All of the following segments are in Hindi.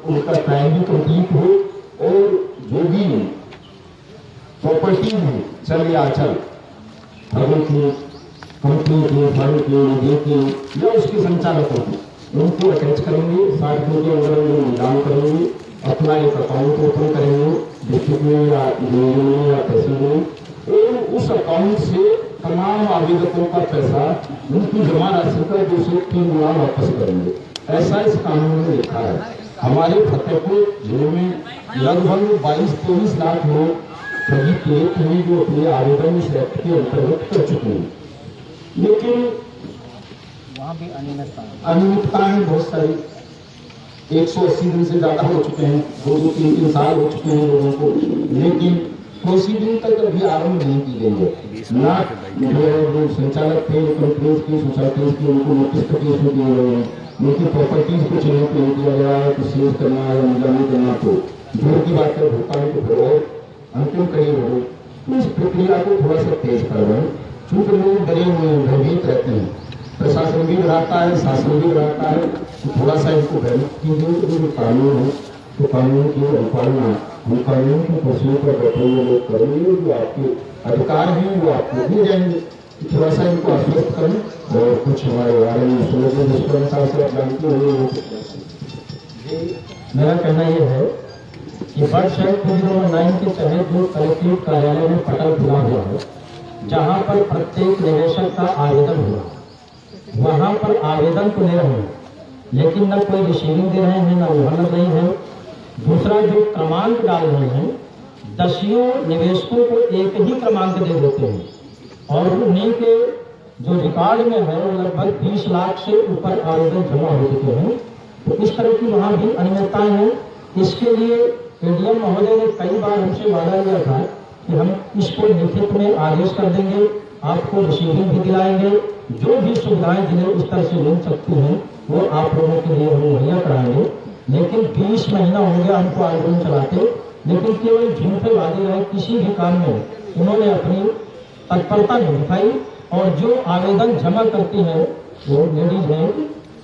उनका टाइम भी कंप्लीट हो और जो भी प्रॉपर्टी है चल या अचल घरों की, कंपनी की, फर्म की, नदी की या उसके संचालकों की, उनको अटैच करेंगे, 60 दिन के अंदर निलाम करेंगे, अपना एक अकाउंट ओपन करेंगे डिस्ट्रिक्ट में या डिवीजन में या तहसील में, और उस अकाउंट से तमाम आवेदकों का पैसा उनकी जमा राशि का 2 से 3 गुना वापस करेंगे। ऐसा इस कानून में लिखा है। हमारे फतेहपुर जिले में लगभग 22-23 लाख लोग सभी पीड़ित हैं जो अपने आवेदन इस एक्ट के अंतर्गत कर चुके हैं, लेकिन वहाँ भी अनियमितताएं बहुत सारी 180 दिन से ज्यादा हो चुके हैं, 2-3 साल हो चुके हैं लोगों को, लेकिन प्रोसीडिंग तक अभी आरंभ नहीं की गई है। ना जो संचालक थे कंपनीज की, सोसाइटीज की, उनको नोटिस तक इशू दिए गए हैं, उनकी प्रॉपर्टीज को चिन्हित नहीं किया गया है, कुछ सीज करना है या निगरानी करना, तो दूर की बात है भुगतान को फिर और अंतिम करीब हो। तो इस प्रक्रिया को थोड़ा सा तेज करवाएं, चूंकि लोग डरे हुए हैं, भयभीत रहते हैं, प्रशासन भी डराता है, शासन भी डराता है, तो थोड़ा सा इसको भयभीत कीजिए कि जो कानून है तो कानून की अनुपालना हम कानून की फसलों पर बैठे हुए लोग करेंगे, जो आपके अधिकार हैं वो आपको दिए जाएंगे। थोड़ा सा इनको आश्वस्त करें और कुछ हमारे बारे में सुनने जिस पर से आप जानते हो। मेरा कहना यह है कि वर्ष 2009 के तहत जो कलेक्ट्रेट कार्यालय में पटल खुला हुआ है, जहाँ पर प्रत्येक निवेशक का आवेदन हुआ, वहाँ पर आवेदन तो ले रहे हैं लेकिन न कोई रिसीविंग दे रहे हैं, न उभर रही है। दूसरा जो क्रमांक डाल रहे हैं, 10 निवेशकों को एक ही क्रमांक दे देते हैं और उन्हीं के जो रिकॉर्ड में है लगभग 20 लाख से ऊपर आवेदन जमा हो चुके हैं। तो इस तरह की वहाँ भी अनियमितताएं हैं। इसके लिए एडीएम महोदय ने कई बार हमसे वादा किया था कि हम इसको लिखित में आदेश कर देंगे, आपको रिसीविंग भी दिलाएंगे, जो भी सुविधाएं जिन्हें इस तरह से मिल सकती हैं वो आप लोगों के लिए हम मुहैया कराएंगे। लेकिन 20 महीना हो गया हमको आंदोलन चलाते, लेकिन केवल झूठे वादे रहे, किसी भी काम में उन्होंने अपनी तत्परता नहीं दिखाई। और जो आवेदन जमा करती है वो लेडीज है,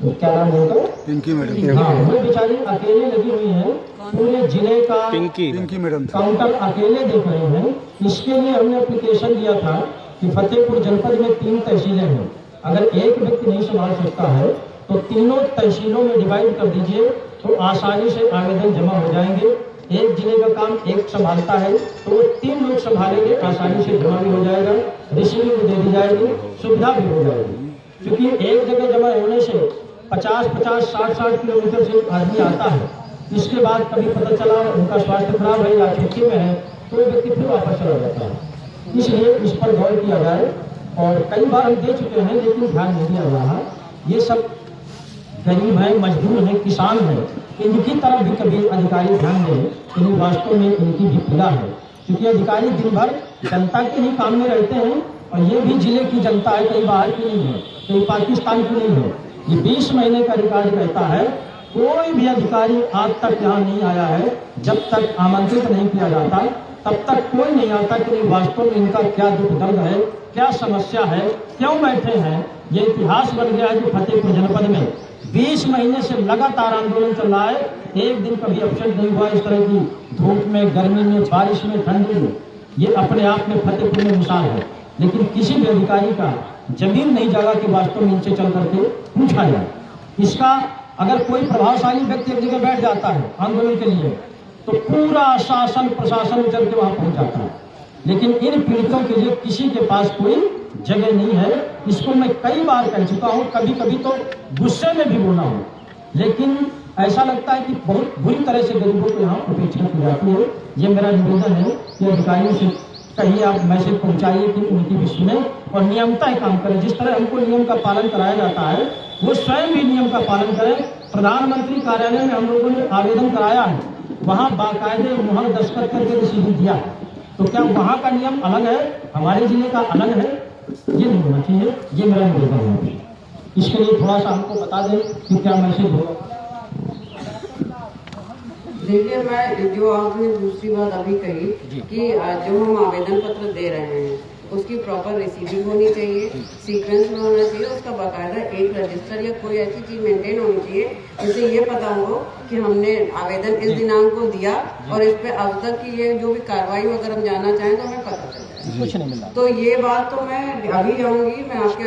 क्या नाम होगा, पिंकी मैडम, हाँ, वो बेचारी अकेले लगी हुई है, पूरे जिले का पिंकी मैडम काउंटर अकेले देख रहे हैं। इसके लिए हमने एप्लीकेशन दिया था कि फतेहपुर जनपद में 3 तहसीलें हैं, अगर एक व्यक्ति नहीं संभाल सकता है तो तीनों तहसीलों में डिवाइड कर दीजिए, तो आसानी से आवेदन जमा हो जाएंगे। एक जिले का काम एक संभालता है तो वो 3 लोग संभालेंगे, आसानी से जमा भी हो जाएगा, रिसीविंग भी दे दी जाएगी, सुविधा भी हो जाएगी। क्योंकि एक जगह जमा होने से 50-50, 60-60 किलोमीटर से आदमी आता है, इसके बाद कभी पता चला उनका स्वास्थ्य खराब है या छुट्टी में है तो वो व्यक्ति फिर वापस चला जाता है। इसलिए इस पर गौर किया जाए। और कई बार हम दे चुके हैं लेकिन ध्यान नहीं दिया जा रहा। ये सब गरीब हैं, मजदूर हैं, किसान हैं, इनकी तरफ भी कभी अधिकारी ध्यान दें, क्योंकि वास्तव में इनकी भी पीड़ा है। क्योंकि अधिकारी दिन भर जनता के ही काम में रहते हैं और ये भी जिले की जनता है, कहीं बाहर की नहीं है, कहीं पाकिस्तान की नहीं है। ये 20 महीने का रिकॉर्ड कहता है कोई भी अधिकारी आज तक यहाँ नहीं आया है, जब तक आमंत्रित नहीं किया जाता तब तक कोई नहीं आता कि वास्तव में इनका क्या दुख दर्द है, क्या समस्या है, क्यों बैठे हैं। ये इतिहास बन गया है कि फतेहपुर जनपद में 20 महीने से लगातार आंदोलन चल रहा है, एक दिन कभी अवसर नहीं हुआ इस तरह की धूप में, गर्मी में, बारिश में, ठंडी में। ये अपने आप में फतेहपुर में मिसाल है। लेकिन किसी भी अधिकारी का जमीन नहीं जागा कि वास्तव में इनसे चल करके पूछा जाए। इसका अगर कोई प्रभावशाली व्यक्ति एक जगह बैठ जाता है आंदोलन के लिए तो पूरा शासन प्रशासन चल के वहां पहुंच जाता है, लेकिन इन पीड़ितों के लिए किसी के पास कोई जगह नहीं है। इसको मैं कई बार कह चुका हूं, कभी कभी तो गुस्से में भी बोला हूं, लेकिन ऐसा लगता है कि बहुत बुरी तरह से गरीबों को यहाँ उपेक्षा की जाती है। ये मेरा निवेदन है कि अधिकारियों से कहीं आप मैसेज पहुंचाइए कि उनकी भी सुने और नियमता काम करें। जिस तरह हमको नियम का पालन कराया जाता है वो स्वयं भी नियम का पालन करें। प्रधानमंत्री कार्यालय में हम लोगों ने आवेदन कराया है, वहाँ बाकायदे मुहर दस्तखत करके रिसीविंग दिया है, तो क्या वहाँ का नियम अलग है, हमारे जिले का अलग है? ये नहीं होना चाहिए। ये मेरा निवेदन है। इसके लिए थोड़ा सा हमको बता दें कि क्या मैसेज होगा। देखिए, मैं जो आपने दूसरी बात अभी कही कि जो हम आवेदन पत्र दे रहे हैं उसकी प्रॉपर रिसीविंग होनी चाहिए, सीक्वेंस में होना चाहिए, उसका बाकायदा एक रजिस्टर या कोई ऐसी चीज़ मेंटेन होनी चाहिए जिससे ये पता हो कि हमने आवेदन इस दिनांक को दिया और इस पे अब तक की ये जो भी कार्रवाई हो अगर हम जानना चाहें तो हमें पता चल जाए। कुछ नहीं मिला। तो ये बात तो मैं अभी जाऊँगी, मैं आपके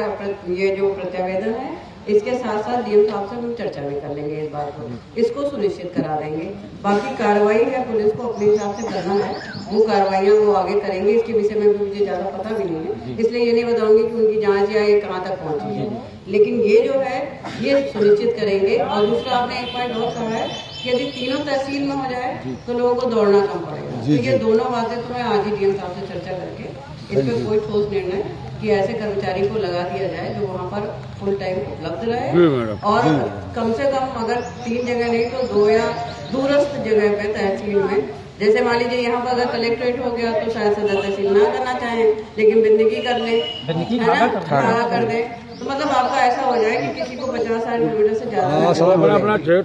ये जो प्रत्यावेदन है इसके साथ साथ डीएम साहब से हम चर्चा भी कर लेंगे इस बात को, इसको सुनिश्चित करा देंगे। बाकी कार्रवाई है पुलिस को अपने हिसाब से करना है, वो कार्रवाइयाँ वो आगे करेंगे। इसके विषय में भी मुझे ज़्यादा पता भी नहीं है, इसलिए ये नहीं बताऊंगी कि उनकी जांच या ये कहाँ तक पहुँची है, लेकिन ये जो है ये सुनिश्चित करेंगे। और दूसरा आपने एक पॉइंट और कहा है कि यदि तीनों तहसील में हो जाए तो लोगों को दौड़ना कम पड़ेगा। तो ये दोनों बातें तो मैं आज ही डीएम साहब से चर्चा करके इस पर कोई ठोस निर्णय कि ऐसे कर्मचारी को लगा दिया जाए जो वहाँ पर फुल टाइम उपलब्ध रहे, और कम से कम अगर 3 जगह नहीं तो 2 या दूरस्थ जगह पे तहसील में, जैसे मान लीजिए यहाँ पर अगर कलेक्ट्रेट हो गया तो शायद सदर तहसील ना करना चाहें लेकिन बिंदगी कर लें, खड़ा कर दें, तो मतलब आपका ऐसा हो जाए कि किसी को 50-60 किलोमीटर से ज्यादा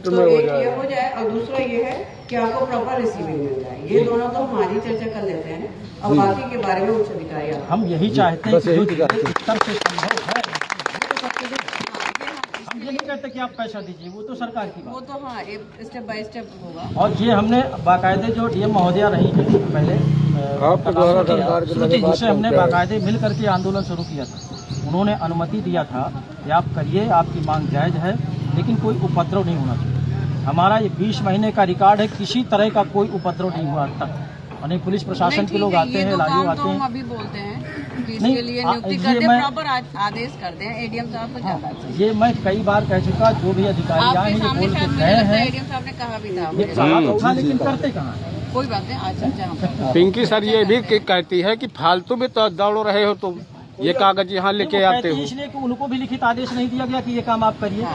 तो एक ये हो जाए, और दूसरा ये है कि आपको प्रॉपर रिसीविंग मिल जाए। ये दोनों तो हम आज ही चर्चा कर लेते हैं और बाकी के बारे में उच्च अधिकारी हम यही चाहते हैं कि जो उत्तर से संभव है, हम ये नहीं कहते कि आप पैसा दीजिए, वो तो सरकार की बात, वो तो हाँ एक स्टेप बाय स्टेप होगा। और ये हमने बाकायदे जो डीएम महोदया रही है पहले श्रुति, जिसे हमने बाकायदे मिल करके आंदोलन शुरू किया था, उन्होंने अनुमति दिया था कि आप करिए, आपकी मांग जायज है, लेकिन कोई उपद्रव नहीं होना चाहिए। हमारा ये 20 महीने का रिकॉर्ड है, किसी तरह का कोई उपद्रव नहीं हुआ तक। और नहीं पुलिस प्रशासन के लोग आते हैं, लाइव आते हैं, अभी बोलते हैं कि इसके लिए नियुक्ति कर दें, प्रॉपर आदेश कर दें एडीएम साहब को ज्यादा अच्छा। ये मैं कई बार कह चुका, जो भी अधिकारी आए हैं ये बोल के गए हैं, एडीएम साहब ने कहा भी था, ये कहा था, लेकिन करते कहाँ हैं? कोई बात नहीं, आज चर्चा। पिंकी सर ये भी कहती है कि फालतू में तो दौड़ रहे हो तुम, ये कागज यहाँ लेके आते हो, इसलिए कि उनको भी लिखित आदेश नहीं दिया गया कि ये काम आप करिए।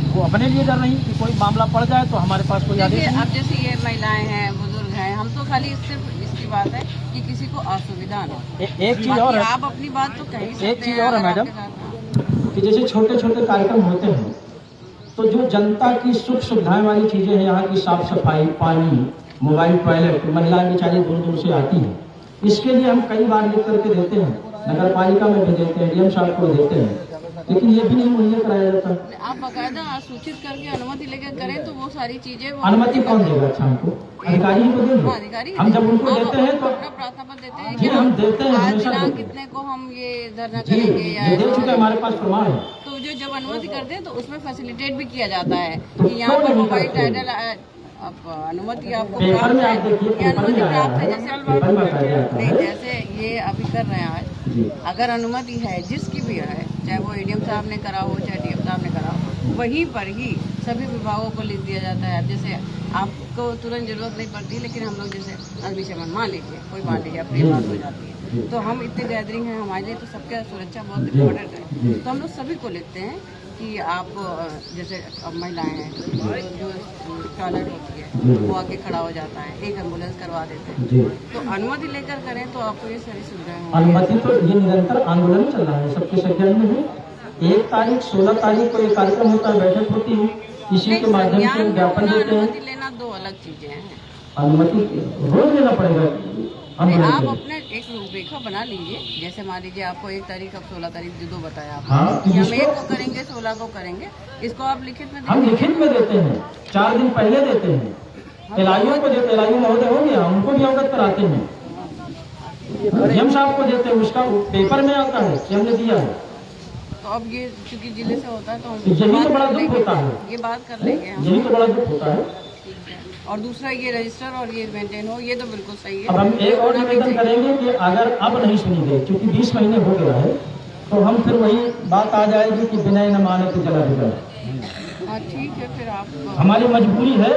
वो अपने लिए डर रही कि कोई मामला पड़ जाए तो हमारे पास कोई आदेश नहीं। अब जैसे ये महिलाएं हैं, बुजुर्ग हैं, हम तो खाली सिर्फ इसकी बात है कि किसी को असुविधा ना। एक चीज और है, आप अपनी बात तो कही सकते हैं। एक चीज और है मैडम, कि जैसे छोटे छोटे कार्यक्रम होते हैं तो जो जनता की सुख सुविधाएं वाली चीजें हैं, यहाँ की साफ सफाई, पानी, मोबाइल टॉयलेट, महिलाएं बेचारी दूर दूर से आती हैं, इसके लिए हम कई बार लिख करके देते हैं, नगर पालिका में भी देते हैं, डीएम साहब को देते हैं, लेकिन ये भी नहीं मुहैया कराया जाता। आप बाकायदा सूचित करके अनुमति लेकर करें तो वो सारी चीजें अनुमति कौन देगा? अच्छा हमको अधिकारी ही को देंगे, अधिकारी हम जब उनको देते हैं तो अपना प्रार्थना पत्र देते हैं जी हम देते हैं, हमेशा देते हैं। कितने को हम ये धरना जी करेंगे ये दे चुके, हमारे पास प्रमाण है। तो जो जब अनुमति करते हैं तो उसमें फैसिलिटेट भी किया जाता है कि यहाँ पर मोबाइल टाइटल अनुमति आपको पेपर में आप देखिए, पेपर में आया है, पेपर में बताया जाता नहीं, है। जैसे ये अभी कर रहे हैं आज, अगर अनुमति है जिसकी भी है, चाहे वो एडीएम साहब ने करा हो चाहे डीएम साहब ने करा हो, वहीं पर ही सभी विभागों को लिख दिया जाता है। जैसे आपको तुरंत जरूरत नहीं पड़ती, लेकिन हम लोग जैसे अग्निशमन मान लीजिए, कोई मान लीजिए अपनी बात हो जाती है, तो हम इतने गैदरिंग है हमारे लिए, तो सबका सुरक्षा बहुत इम्पोर्टेंट है, तो हम लोग सभी को लिखते हैं कि आप जैसे अब महिलाएं हैं जो टॉयलेट होती है वो आके खड़ा हो जाता है, एक एम्बुलेंस करवा देते हैं, तो अनुमति लेकर करें तो आपको ये सारी सुविधाएं होंगी। अनुमति तो ये निरंतर आंदोलन चल रहा है सबके संज्ञान में है। 1 तारीख 16 तारीख को ये कार्यक्रम होता है, बैठक होती है, इसी के माध्यम से ज्ञापन देते हैं। अनुमति लेना 2 अलग चीजें हैं। अनुमति रोज लेना पड़ेगा। आप अपने एक रूपरेखा बना लीजिए, जैसे मान लीजिए आपको 1 तारीख अब 16 तारीख जो बताया आपने, हाँ, कि हम 1 को करेंगे 16 को करेंगे, इसको आप लिखित में हम लिखित में देते हैं, 4 दिन पहले देते हैं। एलआईओ को देते, एलआईओ महोदय हो गया, उनको भी अवगत कराते हैं, डीएम साहब को देते हैं, उसका पेपर में आता है कि हमने दिया है। तो अब ये चूंकि जिले से होता है तो हम यही तो बड़ा दुख होता है, ये बात कर लेंगे हम। यही तो बड़ा दुख होता है। और दूसरा ये रजिस्टर और ये मेंटेन हो, ये तो बिल्कुल सही है। अब हम एक और निवेदन करेंगे कि अगर अब नहीं सुनी गई, क्योंकि 20 महीने हो गया है, तो हम फिर वही बात आ जाएगी कि बिना न माने तो जला देगा। हाँ ठीक है, फिर आप हमारी मजबूरी है,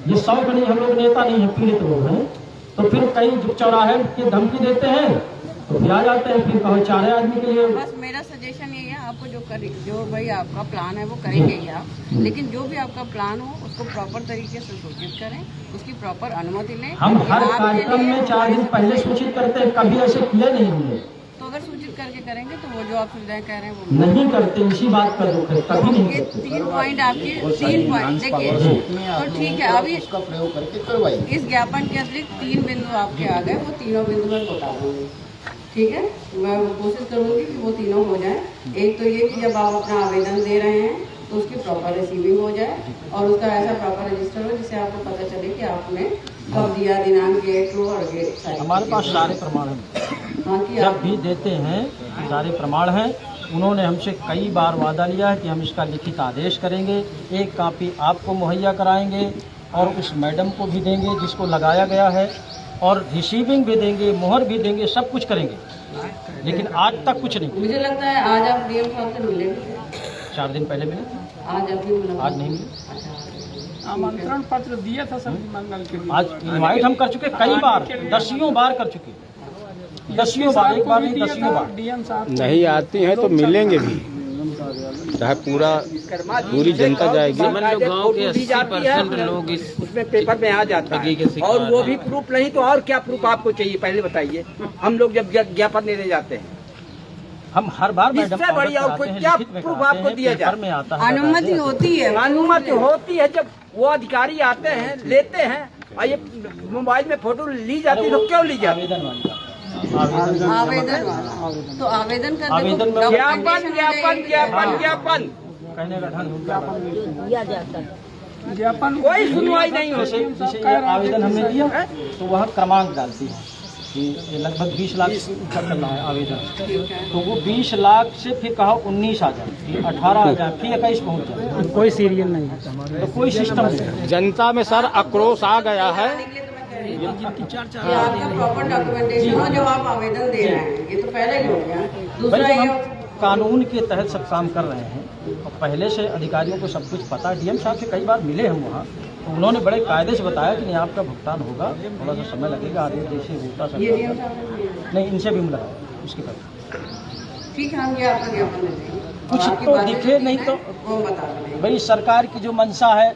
ये शौक नहीं, हम लोग नेता नहीं है, पीड़ित लोग हैं, तो फिर कई चौराहे की धमकी देते हैं तो फिर आ जाते हैं, फिर कहो 4 आदमी के लिए। बस मेरा सजेशन ये है, आपको जो भाई आपका प्लान है वो करेंगे ही आप, लेकिन जो भी आपका प्लान हो उसको प्रॉपर तरीके से सूचित करें, उसकी प्रॉपर अनुमति लें। हम हर कार्यक्रम में 4 दिन पहले सूचित करते हैं, कभी ऐसे किए नहीं हमने। तो अगर सूचित करके करेंगे तो वो जो आप सुविधाएं कह रहे हैं वो नहीं करते, इसी बात का दुख है, कभी नहीं ये करते। 3 पॉइंट आपके 3 पॉइंट देखिए, तो ठीक है, अभी उसका प्रयोग करके करवाइए। इस ज्ञापन के अतिरिक्त 3 बिंदु आपके आ गए, वो तीनों बिंदु मैं बता दूंगी। ठीक है, मैं कोशिश करूंगी कि वो तीनों हो जाए। एक तो ये कि जब आप अपना आवेदन दे रहे हैं तो उसकी प्रॉपर रिसीविंग हो जाए और उसका ऐसा प्रॉपर रजिस्टर हो जिससे आपको पता चले कि आपने कब दिया, दिनांक, डेट लो और ये सारी हमारे पास सारे प्रमाण हैं, हाँ कि जब आप भी देते हैं सारे प्रमाण हैं। उन्होंने हमसे कई बार वादा लिया है कि हम इसका लिखित आदेश करेंगे, एक कॉपी आपको मुहैया कराएंगे और उस मैडम को भी देंगे जिसको लगाया गया है, और रिसीविंग भी देंगे, मोहर भी देंगे, सब कुछ करेंगे, लेकिन आज तक कुछ नहीं। मुझे लगता है आज आप डीएम साहब से मिले भी थे। 4 दिन पहले मिले, आज अभी मुलाकात आज नहीं मिले। आमंत्रण पत्र दिया था सर मंगल के लिए। आज इनवाइट हम कर चुके कई बार, दसियों बार कर चुके, दसियों बार, एक बार नहीं दसियों बार। डीएम साहब नहीं आती हैं तो मिलेंगे भी, चाहे पूरी जनता जाएगी। गाँव के 80% लोग इस उसमें पेपर में आ जाता है और वो भी प्रूफ नहीं तो और क्या प्रूफ आपको चाहिए पहले बताइए। हम लोग जब ज्ञापन देने जाते हैं हम हर बार मैडम इससे बड़ी और कोई क्या प्रूफ आपको दिया जाए। में आता है, अनुमति होती है, अनुमति होती है जब वो अधिकारी आते हैं लेते हैं और ये मोबाइल में फोटो ली जाती है तो क्यों ली जाती है? आवेदन वाली आवेदन वाला तो आवेदन करने आवेदन को में ज्ञापन ज्ञापन ज्ञापन ज्ञापन कहने का ढंग उनका ज्ञापन कोई सुनवाई नहीं जैसे होती। जैसे ये आवेदन हमने दिया तो वह क्रमांक डालती है कि ये लगभग 20 लाख से ऊपर करना है आवेदन, तो वो 20 लाख से फिर कहा 19 आ जाए, फिर 18 आ जाए, फिर 21 पहुँच जाए, कोई सीरियल नहीं है, तो कोई सिस्टम नहीं। जनता में सर आक्रोश आ गया है। ये आपका प्रॉपर डॉक्यूमेंटेशन हो जो आप आवेदन दे रहे हैं, ये तो पहले ही हो गया। दूसरा भाई जब ये हम कानून के तहत सब काम कर रहे हैं और पहले से अधिकारियों को सब कुछ पता, डीएम साहब से कई बार मिले हम वहाँ, तो उन्होंने बड़े कायदे से बताया कि नहीं आपका भुगतान होगा, थोड़ा सा समय लगेगा, आगे जैसे होता सब ये डीएम साहब ने दिया। नहीं, इनसे भी मिला है उसके बाद ठीक है, हम ये आपका ज्ञापन दे देंगे। कुछ और आपकी तो बातें दिखे जो नहीं हैं, तो वो बता देंगे। भाई सरकार की जो मंशा है